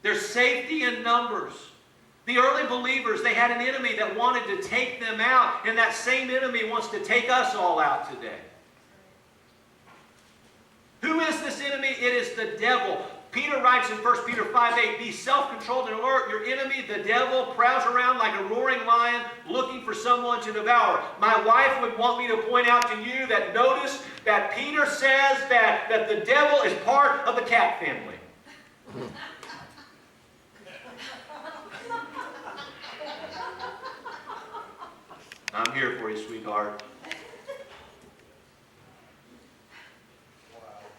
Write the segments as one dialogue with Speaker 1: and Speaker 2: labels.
Speaker 1: There's safety in numbers. The early believers, they had an enemy that wanted to take them out, and that same enemy wants to take us all out today. Who is this enemy? It is the devil. Peter writes in 1 Peter 5:8, be self-controlled and alert. Your enemy, the devil, prowls around like a roaring lion looking for someone to devour. My wife would want me to point out to you that notice that Peter says that the devil is part of the cat family. I'm here for you, sweetheart.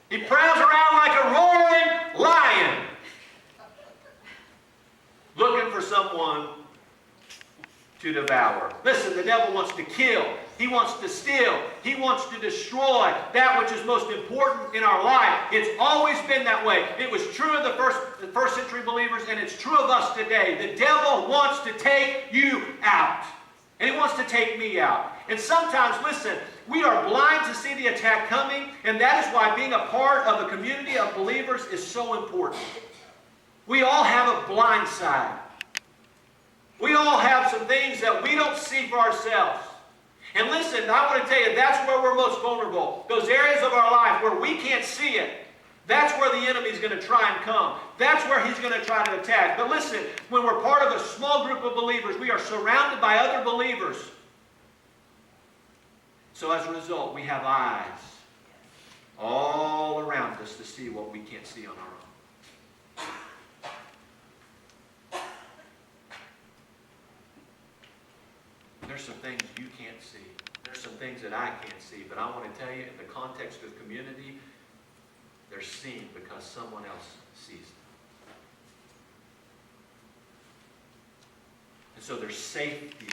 Speaker 1: He prowls around like a roaring lion, looking for someone to devour. Listen, the devil wants to kill. He wants to steal. He wants to destroy that which is most important in our life. It's always been that way. It was true of the first century believers, and it's true of us today. The devil wants to take you out. And he wants to take me out. And sometimes, listen, we are blind to see the attack coming, and that is why being a part of a community of believers is so important. We all have a blind side. We all have some things that we don't see for ourselves. And listen, I want to tell you, that's where we're most vulnerable. Those areas of our life where we can't see it. That's where the enemy's going to try and come. That's where he's going to try to attack. But listen, when we're part of a small group of believers, we are surrounded by other believers. So as a result, we have eyes all around us to see what we can't see on our own. There's some things you can't see. There's some things that I can't see. But I want to tell you, in the context of community, they're seen because someone else sees them. And so there's safety.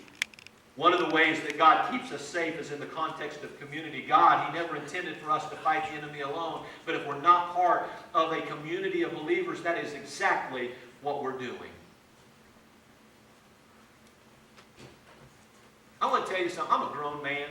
Speaker 1: One of the ways that God keeps us safe is in the context of community. God, He never intended for us to fight the enemy alone. But if we're not part of a community of believers, that is exactly what we're doing. I want to tell you something. I'm a grown man.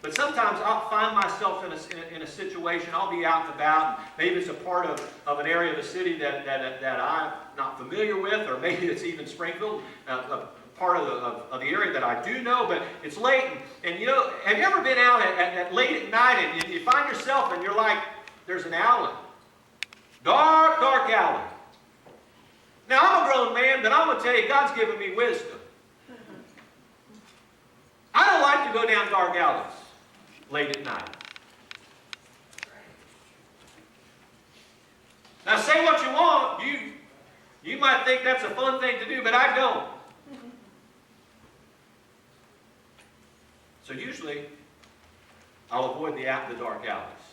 Speaker 1: But sometimes I'll find myself in a situation, I'll be out and about, and maybe it's a part of an area of the city that I'm not familiar with, or maybe it's even Springfield, a part of the area that I do know, but it's late, and you know, have you ever been out at late at night, and you find yourself, and you're like, there's an alley, dark, dark alley. Now, I'm a grown man, but I'm going to tell you, God's given me wisdom. I don't like to go down dark alleys late at night. Now, say what you want. You might think that's a fun thing to do, but I don't. So usually, I'll avoid the dark alleys.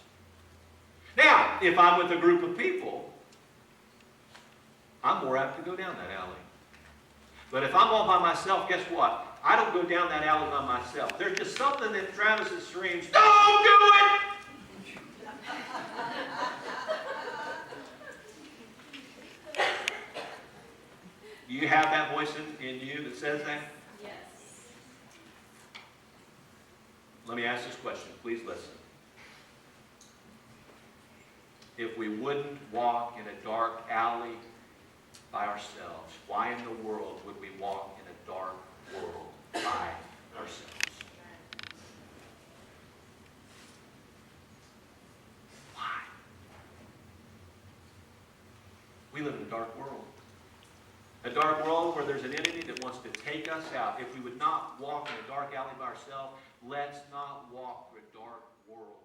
Speaker 1: Now, if I'm with a group of people, I'm more apt to go down that alley. But if I'm all by myself, guess what? I don't go down that alley by myself. There's just something that Travis screams, don't do it! Do you have that voice in you that says that?
Speaker 2: Yes.
Speaker 1: Let me ask this question. Please listen. If we wouldn't walk in a dark alley by ourselves, why in the world would we walk in a dark world by ourselves? Why? We live in a dark world. A dark world where there's an enemy that wants to take us out. If we would not walk in a dark alley by ourselves, let's not walk through a dark world